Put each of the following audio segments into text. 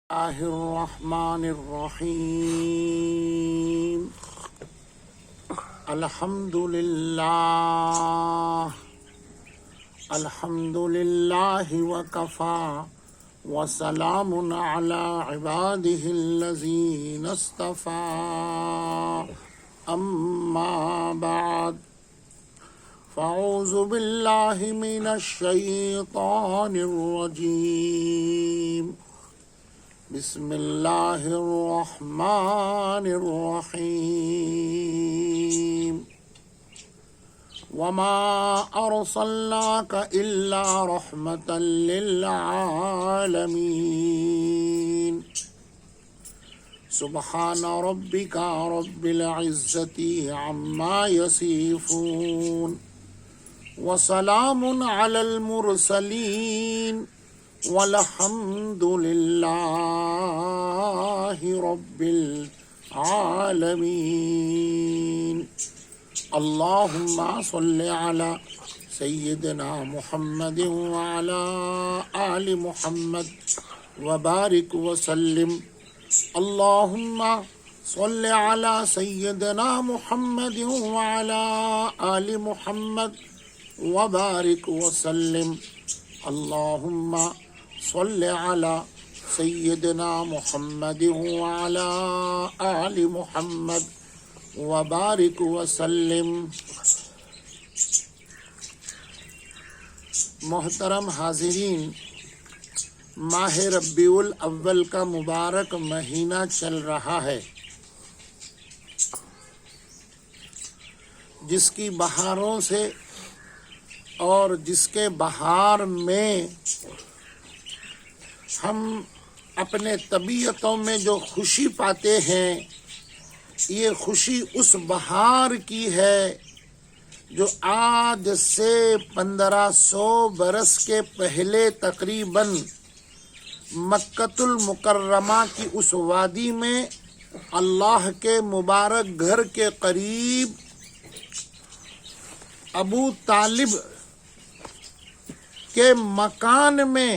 الله الرحمن الرحيم الحمد لله وكفى وسلام على عباده الذين اصطفى أما بعد فأعوذ بالله من الشيطان الرجيم بسم الله الرحمن الرحيم وما أرسلناك إلا رحمة للعالمين سبحان ربك رب العزة عما يصفون وسلام على المرسلين والحمد لله رب العالمين اللهم صل على سيدنا محمد وعلى آل محمد وبارك وسلم اللهم صل على سيدنا محمد وعلى آل محمد وبارك وسلم اللهم صل على سيدنا محمد وعلى آل محمد وبارك وسلم. محترم حاضرین، ماہ ربیع الاول کا مبارک مہینہ چل رہا ہے، جس کی بہاروں سے اور جس کے بہار میں ہم اپنے طبیعتوں میں جو خوشی پاتے ہیں، یہ خوشی اس بہار کی ہے جو آج سے 1500 برس کے پہلے تقریباً مکۃ المکرمہ کی اس وادی میں اللہ کے مبارک گھر کے قریب ابو طالب کے مکان میں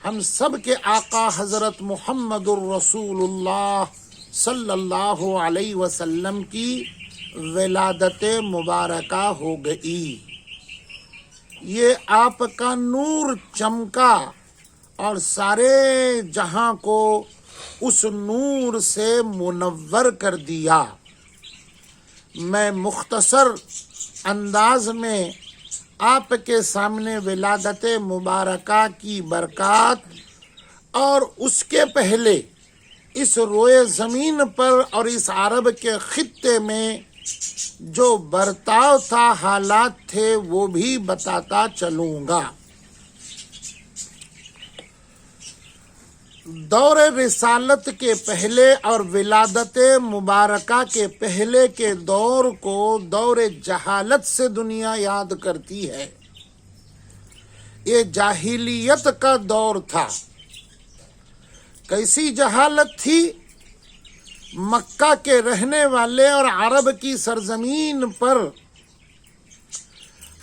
ہم سب کے آقا حضرت محمد الرسول اللہ صلی اللہ علیہ وسلم کی ولادت مبارکہ ہو گئی. یہ آپ کا نور چمکا اور سارے جہاں کو اس نور سے منور کر دیا. میں مختصر انداز میں آپ کے سامنے ولادت مبارکہ کی برکات اور اس کے پہلے اس روئے زمین پر اور اس عرب کے خطے میں جو برتاؤ تھا، حالات تھے، وہ بھی بتاتا چلوں گا. دور رسالت کے پہلے اور ولادت مبارکہ کے پہلے کے دور کو دور جہالت سے دنیا یاد کرتی ہے. یہ جاہلیت کا دور تھا. کیسی جہالت تھی؟ مکہ کے رہنے والے اور عرب کی سرزمین پر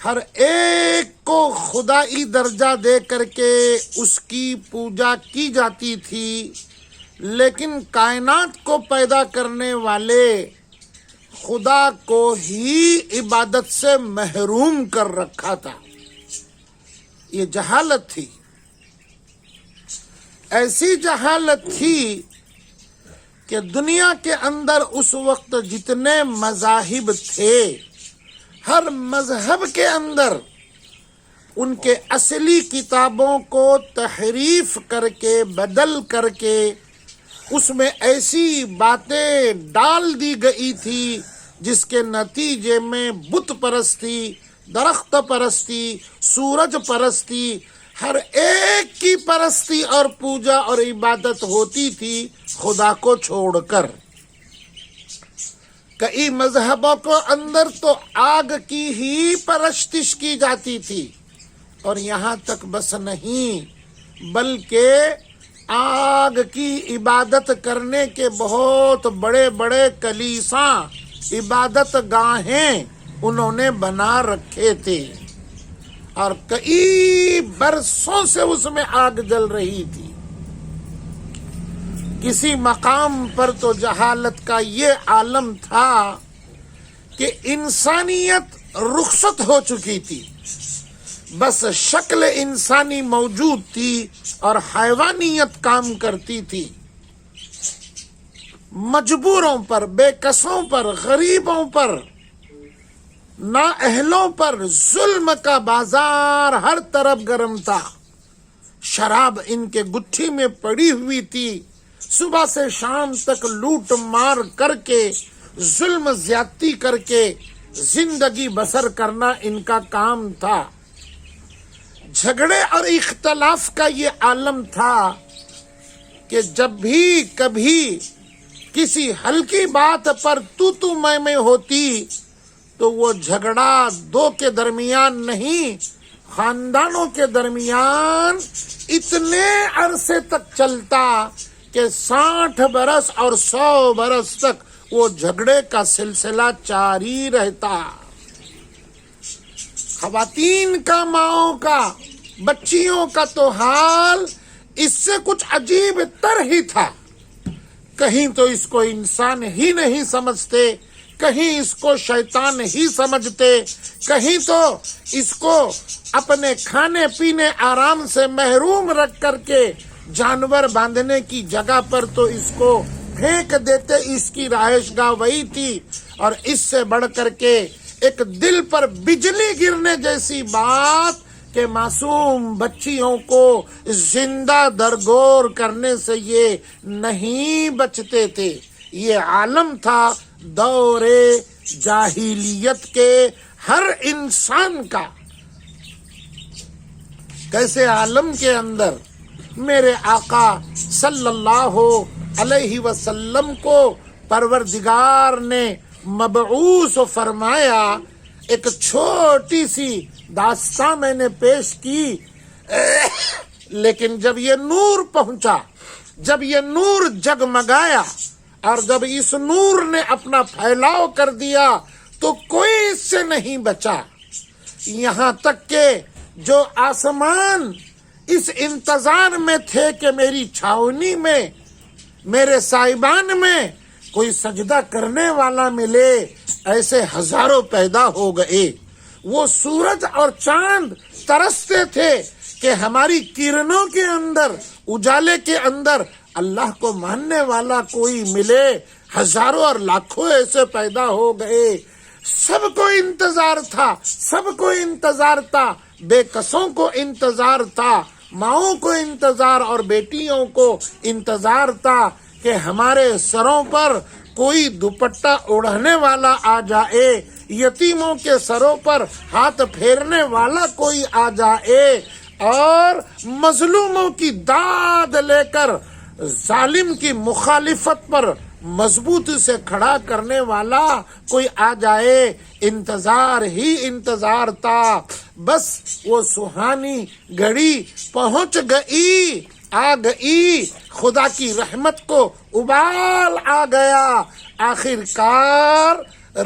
ہر ایک کو خدائی درجہ دے کر کے اس کی پوجا کی جاتی تھی، لیکن کائنات کو پیدا کرنے والے خدا کو ہی عبادت سے محروم کر رکھا تھا. یہ جہالت تھی. ایسی جہالت تھی کہ دنیا کے اندر اس وقت جتنے مذاہب تھے، ہر مذہب کے اندر ان کے اصلی کتابوں کو تحریف کر کے، بدل کر کے، اس میں ایسی باتیں ڈال دی گئی تھی جس کے نتیجے میں بت پرستی، درخت پرستی، سورج پرستی، ہر ایک کی پرستی اور پوجا اور عبادت ہوتی تھی خدا کو چھوڑ کر. کئی مذہبوں کو اندر تو آگ کی ہی پرستش کی جاتی تھی، اور یہاں تک بس نہیں، بلکہ آگ کی عبادت کرنے کے بہت بڑے بڑے کلیسا، عبادت گاہیں انہوں نے بنا رکھے تھے. اور کئی برسوں سے اس میں آگ جل رہی تھی. کسی مقام پر تو جہالت کا یہ عالم تھا کہ انسانیت رخصت ہو چکی تھی، بس شکل انسانی موجود تھی اور حیوانیت کام کرتی تھی۔ مجبوروں پر، بے کسوں پر، غریبوں پر، نااہلوں پر ظلم کا بازار ہر طرف گرم تھا۔ شراب ان کے گٹھی میں پڑی ہوئی تھی، صبح سے شام تک لوٹ مار کر کے، ظلم زیادتی کر کے زندگی بسر کرنا ان کا کام تھا۔ جھگڑے اور اختلاف کا یہ عالم تھا کہ جب بھی کبھی کسی ہلکی بات پر تو میں ہوتی تو وہ جھگڑا دو کے درمیان نہیں، خاندانوں کے درمیان اتنے عرصے تک چلتا کہ 60 برس اور 100 برس تک وہ جھگڑے کا سلسلہ جاری رہتا۔ خواتین کا، ماؤں کا، بچیوں کا تو حال اس سے کچھ عجیب تر ہی تھا۔ کہیں تو اس کو انسان ہی نہیں سمجھتے، کہیں اس کو شیطان ہی سمجھتے، کہیں تو اس کو اپنے کھانے پینے آرام سے محروم رکھ کر کے جانور باندھنے کی جگہ پر تو اس کو پھینک دیتے۔ اس کی رہائش گاہ وہی تھی، اور اس سے بڑھ کر کے ایک دل پر بجلی گرنے جیسی بات کہ معصوم بچیوں کو زندہ درگور کرنے سے یہ نہیں بچتے تھے۔ یہ عالم تھا دور جاہلیت کے ہر انسان کا۔ کیسے عالم کے اندر میرے آقا صلی اللہ علیہ وسلم کو پروردگار نے مبعوث فرمایا۔ ایک چھوٹی سی داستان میں نے پیش کی، لیکن جب یہ نور پہنچا، جب یہ نور جگمگایا اور جب اس نور نے اپنا پھیلاؤ کر دیا تو کوئی اس سے نہیں بچا۔ یہاں تک کہ جو آسمان اس انتظار میں تھے کہ میری چھاونی میں، میرے سائبان میں کوئی سجدہ کرنے والا ملے، ایسے ہزاروں پیدا ہو گئے۔ وہ سورج اور چاند ترستے تھے کہ ہماری کرنوں کے اندر، اجالے کے اندر اللہ کو ماننے والا کوئی ملے۔ ہزاروں اور لاکھوں ایسے پیدا ہو گئے۔ سب کو انتظار تھا، سب کو انتظار تھا، بے کسوں کو انتظار تھا، ماؤں کو انتظار اور بیٹیوں کو انتظار تھا کہ ہمارے سروں پر کوئی دوپٹہ اوڑھنے والا آ جائے، یتیموں کے سروں پر ہاتھ پھیرنے والا کوئی آ جائے، اور مظلوموں کی داد لے کر ظالم کی مخالفت پر مضبوطی سے کھڑا کرنے والا کوئی آ جائے۔ انتظار ہی انتظار تھا۔ بس وہ سہانی گھڑی پہنچ گئی، آ گئی، خدا کی رحمت کو ابال آ گیا۔ آخر کار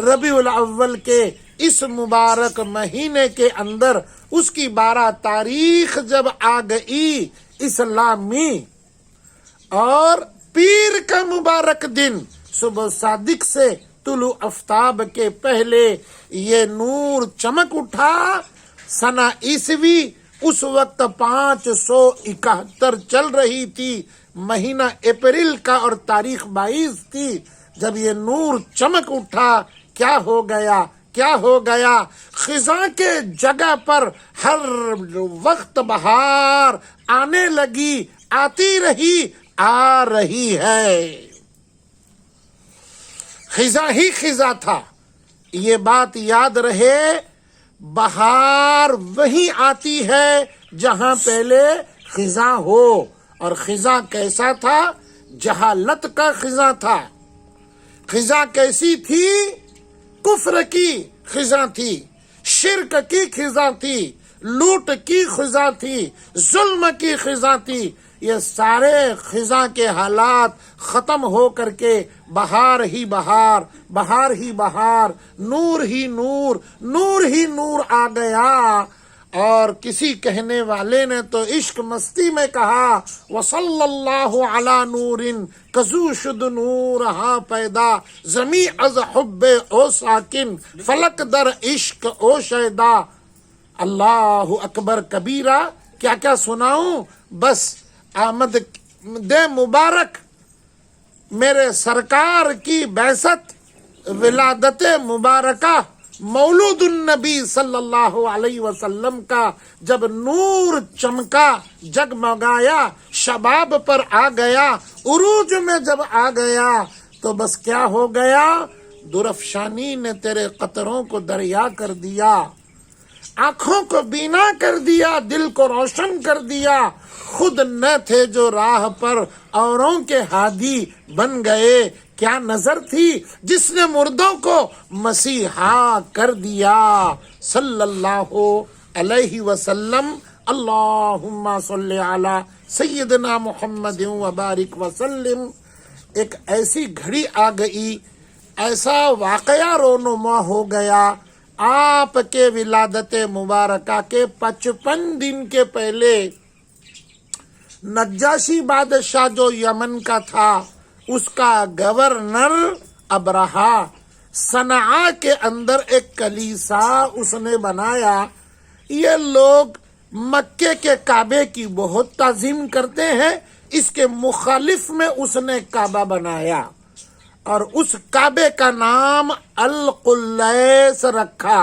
ربیع الاول کے اس مبارک مہینے کے اندر اس کی 12 تاریخ جب آ گئی اسلامی، اور پیر کا مبارک دن صبح صادق سے طلوع آفتاب کے پہلے یہ نور چمک اٹھا۔ سنہ عیسوی اس وقت 571 چل رہی تھی، مہینہ اپریل کا اور تاریخ 22 تھی۔ جب یہ نور چمک اٹھا، کیا ہو گیا، کیا ہو گیا؟ خزاں کے جگہ پر ہر وقت بہار آنے لگی، آتی رہی، آ رہی ہے۔ خزاں ہی خزاں تھا، یہ بات یاد رہے۔ بہار وہیں آتی ہے جہاں پہلے خزاں ہو، اور خزاں کیسا تھا؟ جہالت کا خزاں تھا۔ خزاں کیسی تھی؟ کفر کی خزاں تھی، شرک کی خزاں تھی، لوٹ کی خزاں تھی، ظلم کی خزاں تھی۔ یہ سارے خزاں کے حالات ختم ہو کر کے بہار ہی بہار، بہار ہی بہار، نور ہی نور، نور ہی نور آ گیا۔ اور کسی کہنے والے نے تو عشق مستی میں کہا وصلی اللہ علی نور کزو شد نور ہاں پیدا زمیں از حب او ساکن فلک در عشق او شیدا۔ اللہ اکبر کبیرہ، کیا کیا سناؤں، بس آمد دے مبارک میرے سرکار کی بعثت، ولادت مبارکہ، مولود النبی صلی اللہ علیہ وسلم کا جب نور چمکا جگمگایا، شباب پر آ گیا، عروج میں جب آ گیا تو بس کیا ہو گیا، درفشانی نے تیرے قطروں کو دریا کر دیا، آنکھوں کو بینا کر دیا، دل کو روشن کر دیا، خود نہ تھے جو راہ پر اوروں کے ہادی بن گئے، کیا نظر تھی جس نے مردوں کو مسیحا کر دیا، صلی اللہ علیہ وسلم۔ اللہم صلی علی سیدنا محمد وبارک وسلم۔ ایک ایسی گھڑی آ گئی، ایسا واقعہ رونما ہو گیا، آپ کے ولادت مبارکہ کے 55 دن کے پہلے نجاشی بادشاہ جو یمن کا تھا، اس کا گورنر ابرہا صنعاء کے اندر ایک کلیسا اس نے بنایا۔ یہ لوگ مکے کے کعبے کی بہت تعظیم کرتے ہیں، اس کے مخالف میں اس نے کعبہ بنایا اور اس کعبے کا نام القلیس رکھا۔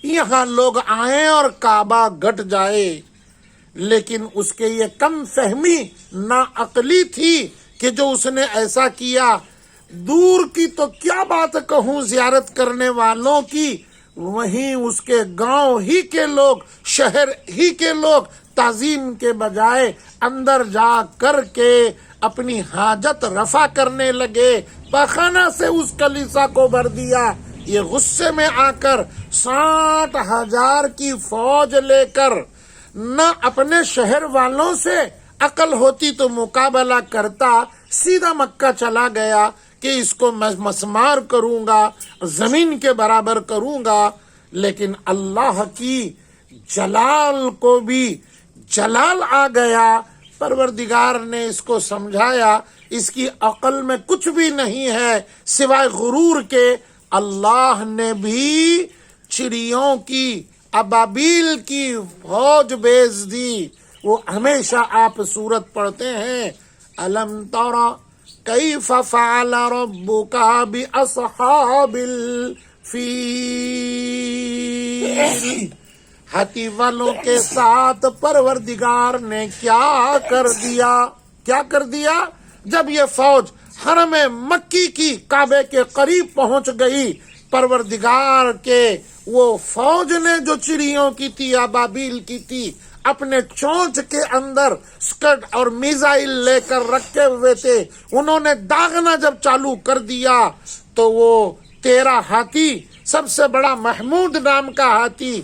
یہاں لوگ آئیں اور کعبہ گٹ جائے، لیکن اس کے یہ کم فہمی ناعقلی تھی کہ جو اس نے ایسا کیا، دور کی تو کیا بات کہوں زیارت کرنے والوں کی، وہیں اس کے گاؤں ہی کے لوگ، شہر ہی کے لوگ تعظیم کے بجائے اندر جا کر کے اپنی حاجت رفع کرنے لگے، پاخانہ سے اس کلیسا کو بھر دیا۔ یہ غصے میں آ کر 60,000 کی فوج لے کر، نہ اپنے شہر والوں سے عقل ہوتی تو مقابلہ کرتا، سیدھا مکہ چلا گیا کہ اس کو میں مسمار کروں گا، زمین کے برابر کروں گا۔ لیکن اللہ کی جلال کو بھی جلال آ گیا، پروردگار نے اس کو سمجھایا اس کی عقل میں کچھ بھی نہیں ہے سوائے غرور کے۔ اللہ نے بھی چڑیوں کی، ابابیل کی فوج بھیج دی۔ وہ ہمیشہ آپ سورت پڑھتے ہیں، الم ترى کیف فعل ربک باصحاب الفیل، ہاتھی والوں کے ساتھ پروردگار نے کیا کر دیا، کیا کر دیا؟ جب یہ فوج حرم مکی کی کعبے کے قریب پہنچ گئی، پروردگار کے وہ فوج نے جو چڑیوں کی تھی، ابابیل کی تھی، اپنے چونچ کے اندر سکٹ اور میزائل لے کر رکھے ہوئے تھے، انہوں نے داغنا جب چالو کر دیا تو وہ 13 ہاتھی، سب سے بڑا محمود نام کا ہاتھی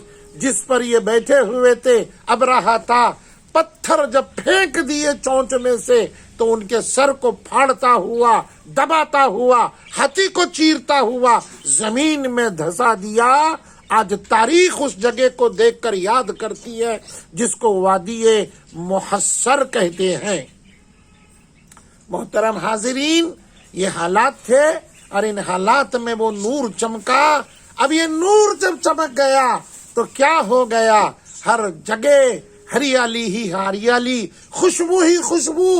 جس پر یہ بیٹھے ہوئے تھے ابرہا تھا، پتھر جب پھینک دیے چونچ میں سے تو ان کے سر کو پھاڑتا ہوا، دباتا ہوا، ہاتھی کو چیرتا ہوا زمین میں دھسا دیا۔ آج تاریخ اس جگہ کو دیکھ کر یاد کرتی ہے جس کو وادی محصر کہتے ہیں۔ محترم حاضرین، یہ حالات تھے اور ان حالات میں وہ نور چمکا۔ اب یہ نور جب چمک گیا تو کیا ہو گیا، ہر جگہ ہریالی ہی ہریالی، خوشبو ہی خوشبو،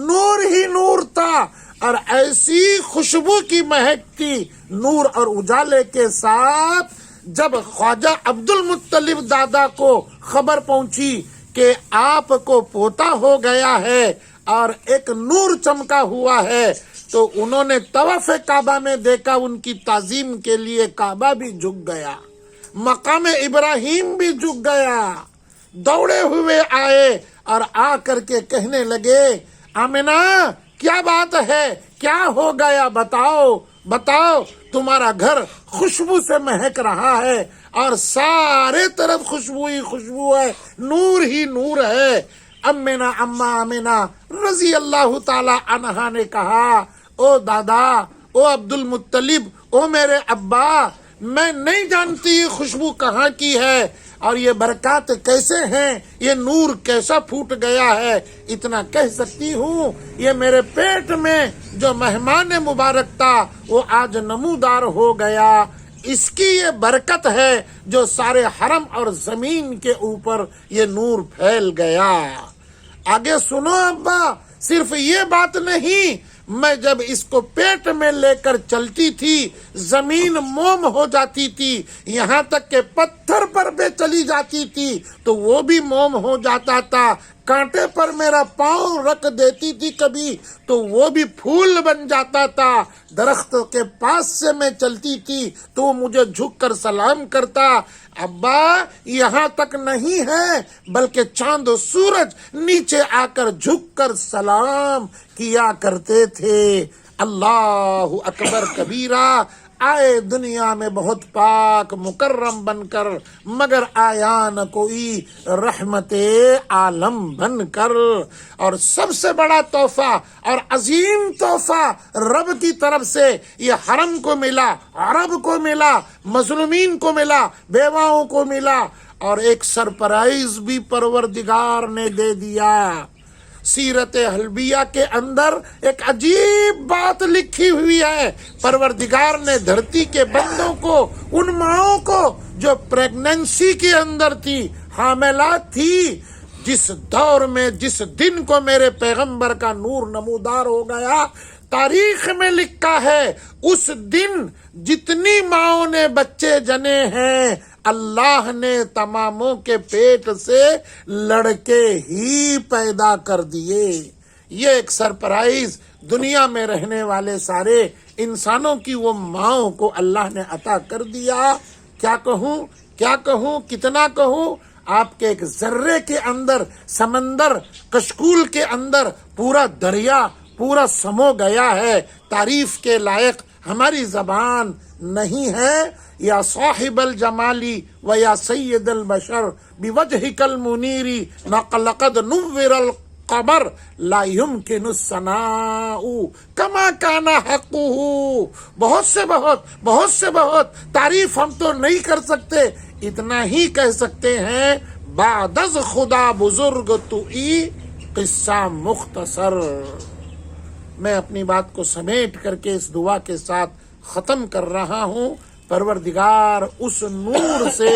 نور ہی نور تھا، اور ایسی خوشبو کی مہک تھی نور اور اجالے کے ساتھ۔ جب خواجہ عبد المطلب دادا کو خبر پہنچی کہ آپ کو پوتا ہو گیا ہے اور ایک نور چمکا ہوا ہے، تو انہوں نے طواف کعبہ میں دیکھا، ان کی تعظیم کے لیے کعبہ بھی جھک گیا، مقام ابراہیم بھی جھک گیا، دوڑے ہوئے آئے اور آ کر کے کہنے لگے، آمنہ کیا بات ہے، کیا ہو گیا، بتاؤ بتاؤ، تمہارا گھر خوشبو سے مہک رہا ہے اور سارے طرف خوشبو ہی خوشبو ہے، نور ہی نور ہے۔ امنا آمنہ رضی اللہ تعالی عنہا نے کہا، او دادا، او عبد المطلب، او میرے ابا، میں نہیں جانتی یہ خوشبو کہاں کی ہے، اور یہ برکات کیسے ہیں، یہ نور کیسا پھوٹ گیا ہے، اتنا کہہ سکتی ہوں یہ میرے پیٹ میں جو مہمان مبارک تھا وہ آج نمودار ہو گیا، اس کی یہ برکت ہے جو سارے حرم اور زمین کے اوپر یہ نور پھیل گیا۔ آگے سنو ابا، صرف یہ بات نہیں، میں جب اس کو پیٹ میں لے کر چلتی تھی زمین موم ہو جاتی تھی، یہاں تک کہ پتھر پر بھی چلی جاتی تھی تو وہ بھی موم ہو جاتا تھا، کانٹے پر میرا پاؤں رکھ دیتی تھی کبھی تو وہ بھی پھول بن جاتا تھا، درخت کے پاس سے میں چلتی تھی تو مجھے جھک کر سلام کرتا۔ ابا یہاں تک نہیں ہے بلکہ چاند و سورج نیچے آ کر جھک کر سلام کیا کرتے تھے۔ اللہ اکبر کبیرہ، آئے دنیا میں بہت پاک مکرم بن کر، مگر آیا نہ کوئی رحمت عالم بن کر۔ اور سب سے بڑا تحفہ اور عظیم تحفہ رب کی طرف سے یہ حرم کو ملا، عرب کو ملا، مظلومین کو ملا، بیواؤں کو ملا، اور ایک سرپرائز بھی پروردگار نے دے دیا۔ سیرت حلبیہ کے اندر ایک عجیب بات لکھی ہوئی ہے، پروردگار نے دھرتی کے بندوں کو، ان ماؤں کو جو پریگننسی کے اندر تھی، حاملات تھی، جس دور میں جس دن کو میرے پیغمبر کا نور نمودار ہو گیا، تاریخ میں لکھا ہے اس دن جتنی ماؤں نے بچے جنے ہیں اللہ نے تماموں کے پیٹ سے لڑکے ہی پیدا کر دیے۔ یہ ایک سرپرائز دنیا میں رہنے والے سارے انسانوں کی وہ ماؤں کو اللہ نے عطا کر دیا۔ کیا کہوں، کتنا کہوں، آپ کے ایک ذرے کے اندر سمندر، کشکول کے اندر پورا دریا پورا سمو گیا ہے، تعریف کے لائق ہماری زبان نہیں ہے۔ یا صاحب الجمالی و یا سید البشر بوجہک المنیر لقد نور القمر لا يمکن الثناء کما کان حقہ۔ بہت سے بہت تعریف ہم تو نہیں کر سکتے، اتنا ہی کہہ سکتے ہیں بعد از خدا بزرگ توئی قصہ مختصر۔ میں اپنی بات کو سمیٹ کر کے اس دعا کے ساتھ ختم کر رہا ہوں، پروردگار اس نور سے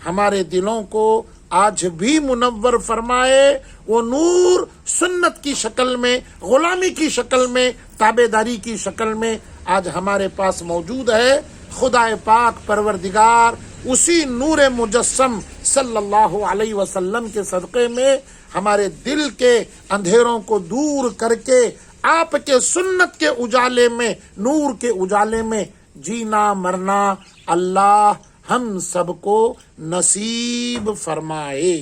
ہمارے دلوں کو آج بھی منور فرمائے، وہ نور سنت کی شکل میں، غلامی کی شکل میں، تابعداری کی شکل میں آج ہمارے پاس موجود ہے۔ خدا پاک پروردگار اسی نور مجسم صلی اللہ علیہ وسلم کے صدقے میں ہمارے دل کے اندھیروں کو دور کر کے آپ کے سنت کے اجالے میں، نور کے اجالے میں جینا مرنا اللہ ہم سب کو نصیب فرمائے۔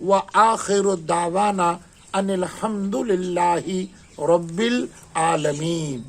وآخر دعوانا ان الحمد للہ رب العالمین۔